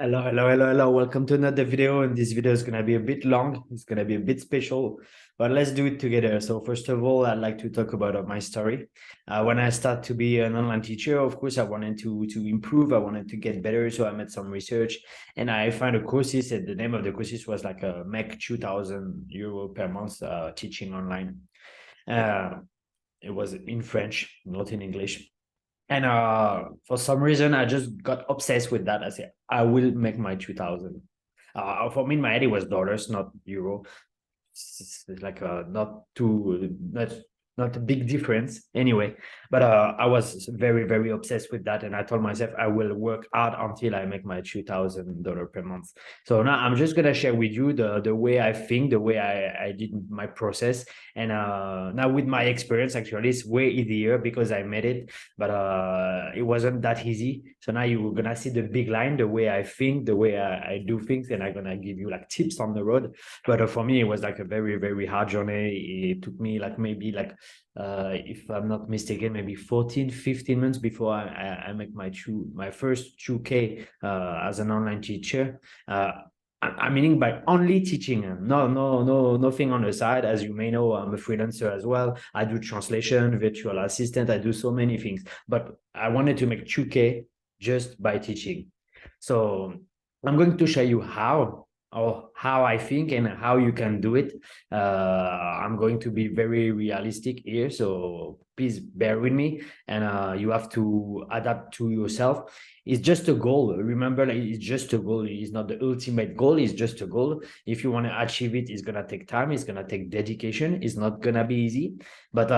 Hello. Welcome to another video. And this video is going to be a bit long. It's going to be a bit special, but let's do it together. So first of all, I'd like to talk about my story. When I started to be an online teacher, of course, I wanted to improve. I wanted to get better. So I made some research and I found a courses, and the name of the courses was like a make 2,000 euro per month teaching online. Uh, it was in French, not in English. And for some reason, I just got obsessed with that. I said, I will make my 2,000. For me, in my head, it was dollars, not euro. It's like not a big difference anyway. But I was very obsessed with that, and I told myself I will work hard until I make my $2,000 per month. So now I'm just gonna share with you the way I think, the way I did my process, and now with my experience, actually, it's way easier because I made it, but it wasn't that easy. So now you're gonna see the big line, the way I think, the way I do things, and I'm gonna give you like tips on the road. But for me, it was like a very hard journey. It took me like maybe like if I'm not mistaken, maybe 14, 15 months before I make my first 2K as an online teacher. I'm meaning by only teaching, nothing on the side. As you may know, I'm a freelancer as well. I do translation, virtual assistant. I do so many things, but I wanted to make 2K just by teaching. So I'm going to show you how, or how I think and how you can do it. I'm going to be very realistic here, so please bear with me, and you have to adapt to yourself. It's just a goal. Remember, like, it's just a goal. It's not the ultimate goal. It's just a goal. If you want to achieve it, it's gonna take time. It's gonna take dedication. It's not gonna be easy, but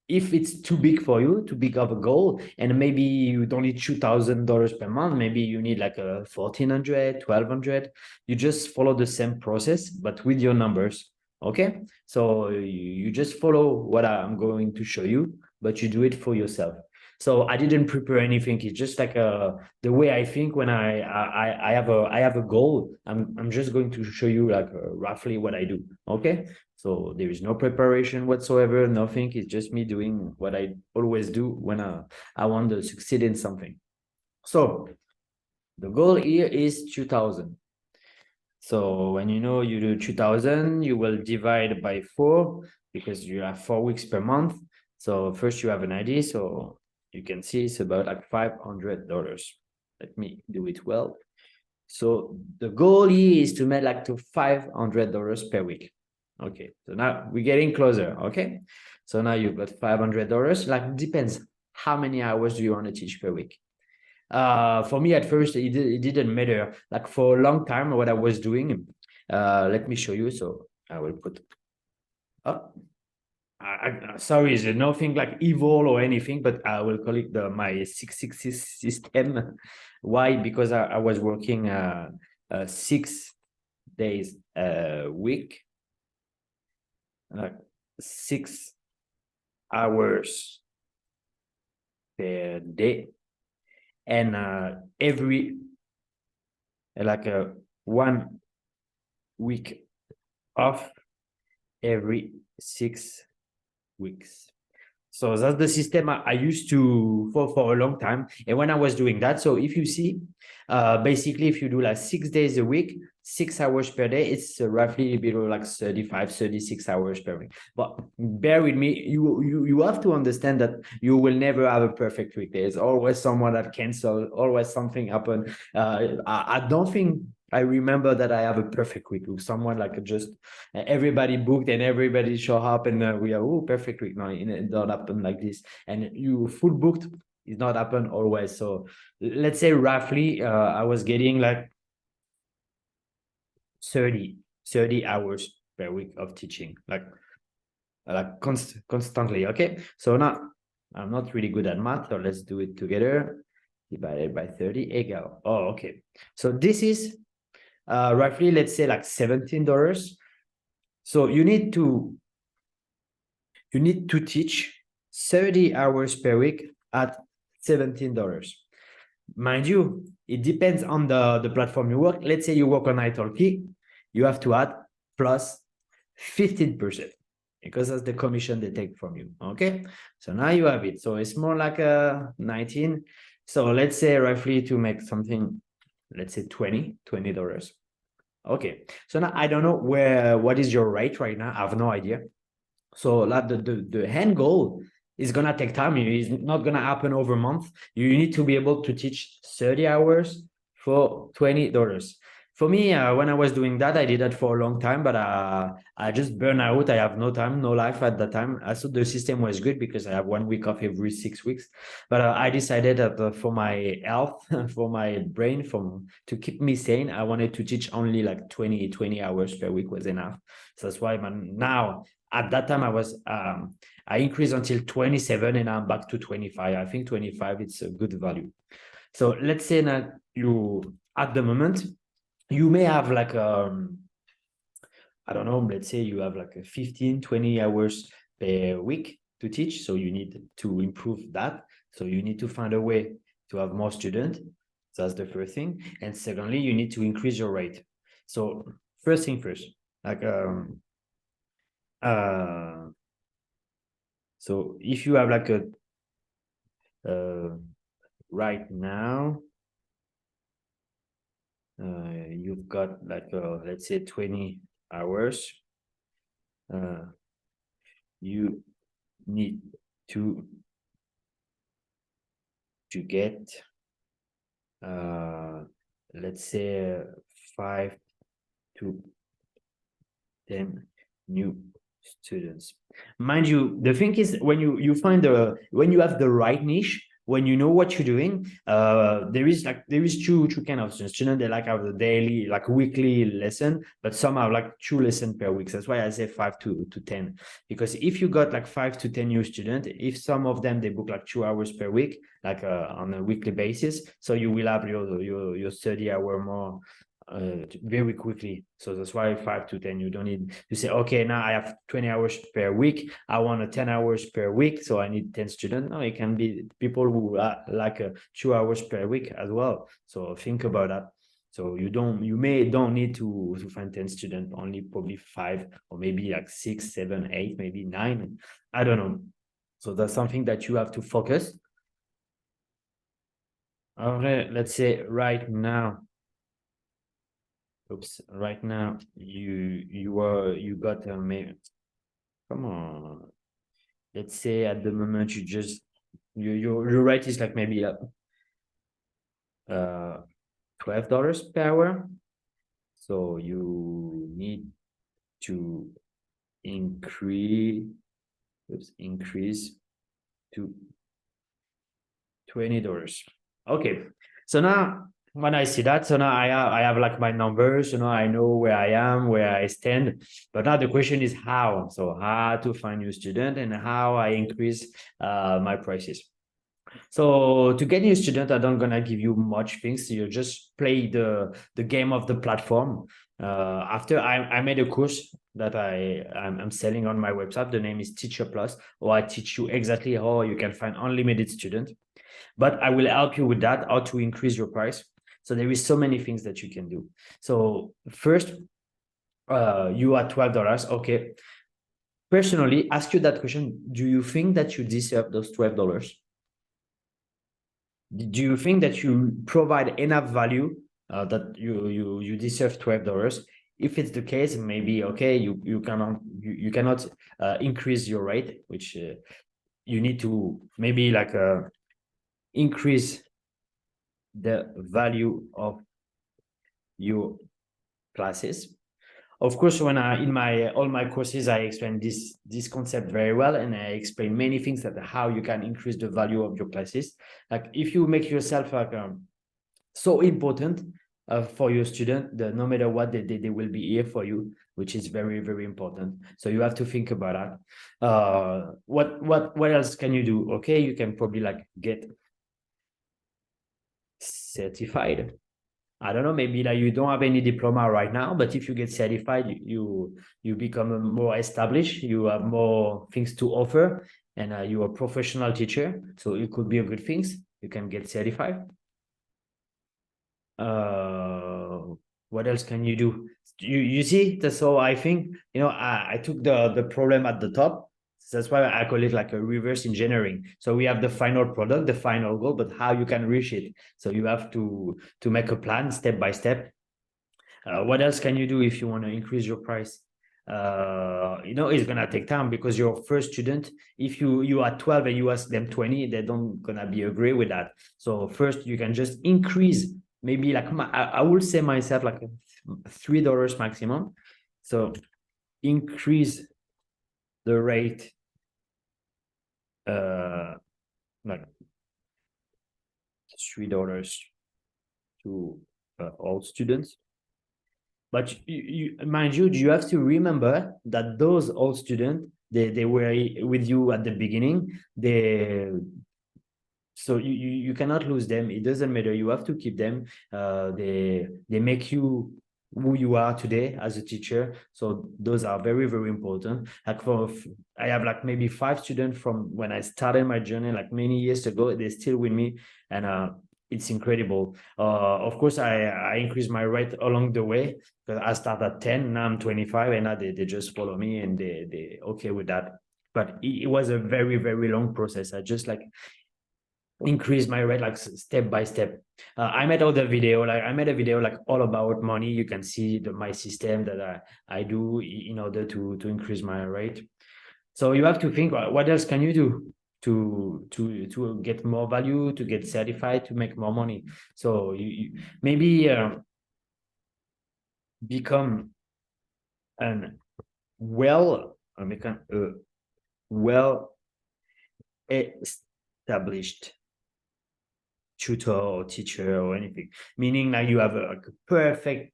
if it's too big for you, too big of a goal, and maybe you don't need $2,000 per month, maybe you need like a 1,400, 1,200. You just follow the same process, but with your numbers. Okay, so you just follow what I'm going to show you, but you do it for yourself. So I didn't prepare anything. It's just like the way I think when I have a goal. I'm just going to show you like roughly what I do. Okay, so there is no preparation whatsoever, nothing. It's just me doing what I always do when I want to succeed in something. So the goal here is 2,000. So when you know you do 2,000, you will divide by 4 because you have 4 weeks per month. So first you have an idea. So you can see it's about like $500. Let me do it well. So the goal here is to make like to $500 per week. Okay, so now we're getting closer. Okay, so now you've got $500. Like, depends how many hours do you want to teach per week. For me at first it didn't matter. Like for a long time, what I was doing, let me show you. So I will put up. Sorry, is nothing like evil or anything, but I will call it my 666 system. Why? Because I was working 6 days a week, 6 hours per day, and every like 1 week off every 6 weeks. So that's the system I used to for a long time. And when I was doing that, so if you see, basically, if you do like 6 days a week, 6 hours per day, it's roughly below like 35, 36 hours per week. But bear with me, you have to understand that you will never have a perfect week. There's always someone that cancel, always something happen. I don't think I remember that I have a perfect week with someone like just everybody booked and everybody show up and we are perfect week. No, it don't happen like this. And you full booked, it's not happen always. So let's say roughly I was getting like 30 hours per week of teaching, like constantly. Okay, so now I'm not really good at math, so let's do it together. Divided by 30 equal. Oh, okay, so this is roughly, let's say like $17. So you need to teach 30 hours per week at $17. Mind you, it depends on the platform you work. Let's say you work on italki, you have to add plus 15% because that's the commission they take from you. Okay, so now you have it. So it's more like a 19. So let's say roughly, to make something let's say $20. Okay, so now I don't know what is your rate right now. I have no idea. So like the end goal is gonna take time. It's not gonna happen over a month. You need to be able to teach 30 hours for $20. For me, when I was doing that, I did that for a long time, but I just burn out. I have no time, no life at that time. I thought the system was good because I have 1 week off every 6 weeks. But I decided that for my health, for my brain, to keep me sane, I wanted to teach only like 20 hours per week was enough. So that's why now at that time I increased until 27 and I'm back to 25. I think 25 it's a good value. So let's say that you at the moment you may have like I don't know, let's say you have like a 15-20 hours per week to teach, so you need to improve that. So you need to find a way to have more students. That's the first thing. And secondly, you need to increase your rate. So first thing first, like so if you have like a right now you've got like let's say 20 hours, you need to get let's say 5 to 10 new students. Mind you, the thing is when you find when you have the right niche, when you know what you're doing, there is two kind of students. They like have the daily, like weekly lesson, but some have like 2 lessons per week. That's why I say 5 to 10. Because if you got like 5 to 10 new students, if some of them they book like 2 hours per week, like on a weekly basis, so you will have your 30-hour more very quickly. So that's why 5 to 10. You don't need to say, okay, now I have 20 hours per week. I want a 10 hours per week, so I need 10 students. No, it can be people who are like 2 hours per week as well. So think about that. So you don't need to find 10 students, only probably 5 or maybe like 6, 7, 8, maybe 9. I don't know. So that's something that you have to focus. Okay, let's say right now. Oops, right now you got maybe, come on. Let's say at the moment you just your rate is like maybe $12 per hour. So you need to increase to $20. Okay. So now when I see that, so now I have like my numbers, I know where I am, where I stand. But now the question is how. So how to find new student and how I increase my prices. So to get new student, I don't gonna give you much things. You just play the game of the platform. After I made a course that I'm selling on my website. The name is Teacher Plus, or I teach you exactly how you can find unlimited student. But I will help you with that, how to increase your price. So there is so many things that you can do. So first, you are $12. Okay. Personally, ask you that question. Do you think that you deserve those $12? Do you think that you provide enough value that you deserve $12? If it's the case, maybe okay, you cannot increase your rate, which you need to maybe like increase the value of your classes. Of course, when in all my courses, I explain this concept very well, and I explain many things that how you can increase the value of your classes. Like if you make yourself like so important for your student, that no matter what they will be here for you, which is very, very important. So you have to think about that. What else can you do? Okay, you can probably like get certified. I don't know, maybe like you don't have any diploma right now, but if you get certified, you become more established, you have more things to offer, and you're a professional teacher. So it could be a good thing. You can get certified. What else can you do? You see, so I think I took the problem at the top, So that's why I call it like a reverse engineering. So we have the final product, the final goal, but how you can reach it. So you have to make a plan step by step. What else can you do if you want to increase your price? It's gonna take time because your first student, if you are 12 and you ask them 20, they don't gonna be agree with that. So first you can just increase, maybe like I will say myself like $3 maximum. So increase the rate like $3 to all students. But mind you have to remember that those old students, they were with you at the beginning. So you cannot lose them. It doesn't matter. You have to keep them. They make you who you are today as a teacher. So those are very, very important. Like I have like maybe 5 students from when I started my journey, like many years ago. They're still with me, and it's incredible. Of course, I increased my rate along the way because I started at 10, now I'm 25, and now they just follow me and they okay with that. But it was a very, very long process. I just like increase my rate like step by step. I made a video like all about money. You can see my system that I do in order to increase my rate. So you have to think, what else can you do to get more value, to get certified, to make more money? So you maybe become an well established tutor or teacher or anything, meaning that you have a perfect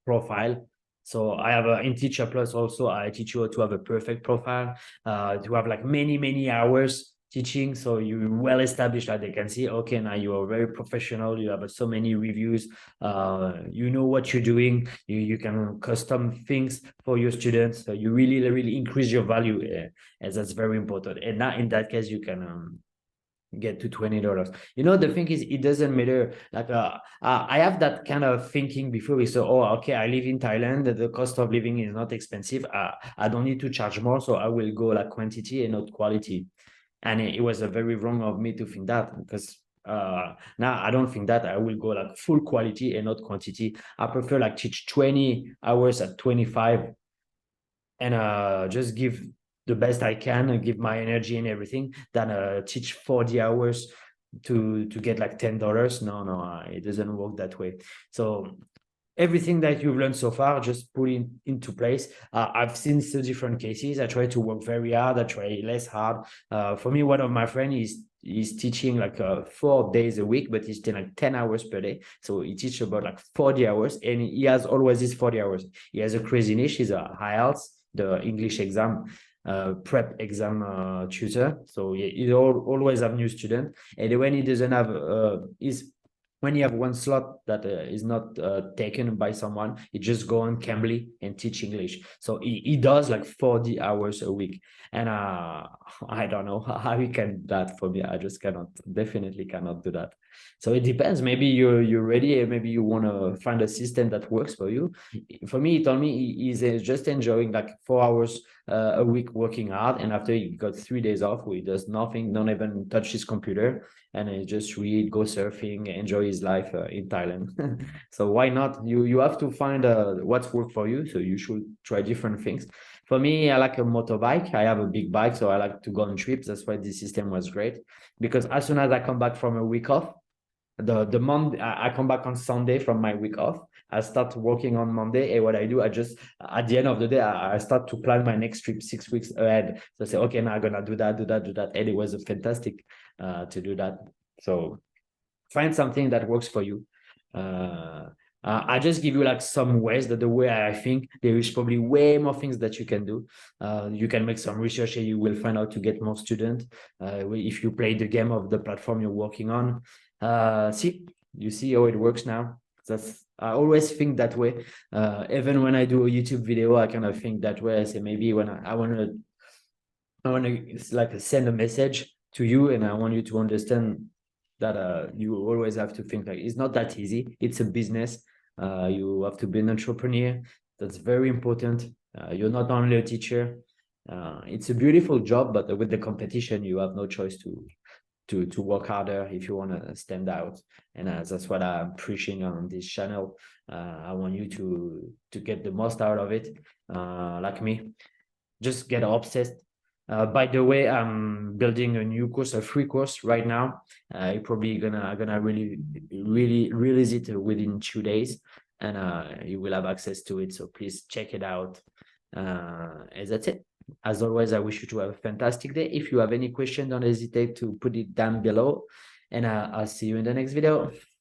profile. So I have in Teacher Plus also, I teach you to have a perfect profile, to have like many hours teaching. So you're well established that they can see, okay, now you are very professional. You have so many reviews. You know what you're doing. You can custom things for your students. So you really increase your value, as that's very important. And now in that case, you can get to $20. The thing is, it doesn't matter. Like I have that kind of thinking before. We say, oh, okay, I live in Thailand, the cost of living is not expensive. I don't need to charge more, so I will go like quantity and not quality. And it was a very wrong of me to think that, because now I don't think that. I will go like full quality and not quantity. I prefer like teach 20 hours at 25 and just give the best I can and give my energy and everything than teach 40 hours to get like $10. No, it doesn't work that way. So everything that you've learned so far, just put it into place. I've seen so different cases. I try to work very hard. I try less hard. For me, one of my friends is teaching like 4 days a week, but he's still like 10 hours per day. So he teaches about like 40 hours, and he has always these 40 hours. He has a crazy niche. He's a IELTS, the English exam, prep exam tutor. So he always have new students. And when he doesn't have when you have one slot that is not taken by someone, he just go on Cambly and teach English. So he does like 40 hours a week. And I don't know how he can do that. For me, I just definitely cannot do that. So it depends. Maybe you're ready, and maybe you want to find a system that works for you. For me, he told me he's just enjoying like 4 hours a week working hard, and after he got 3 days off where he does nothing, don't even touch his computer, and he just read, go surfing, enjoy his life in Thailand. So why not? You have to find what's work for you. So you should try different things. For me, I like a motorbike. I have a big bike, so I like to go on trips. That's why this system was great, because as soon as I come back from a week off, the Monday, I come back on Sunday from my week off. I start working on Monday, and what I do, I just at the end of the day, I start to plan my next trip 6 weeks ahead. So I say, okay, now I'm gonna do that, and it was fantastic to do that. So find something that works for you. I just give you like some ways, that the way I think there is probably way more things that you can do. You can make some research and you will find out to get more students. If you play the game of the platform you're working on, you see how it works now. I always think that way. Even when I do a YouTube video, I kind of think that way. I say, maybe when I want to like send a message to you, and I want you to understand that you always have to think like it's not that easy. It's a business. You have to be an entrepreneur. That's very important. You're not only a teacher. It's a beautiful job, but with the competition, you have no choice to work harder if you want to stand out. And that's what I'm preaching on this channel. I want you to get the most out of it, like me. Just get obsessed. By the way, I'm building a new course, a free course right now. You're probably gonna really release it within 2 days, and you will have access to it. So please check it out. And that's it. As always, I wish you to have a fantastic day. If you have any question, don't hesitate to put it down below, and I'll see you in the next video.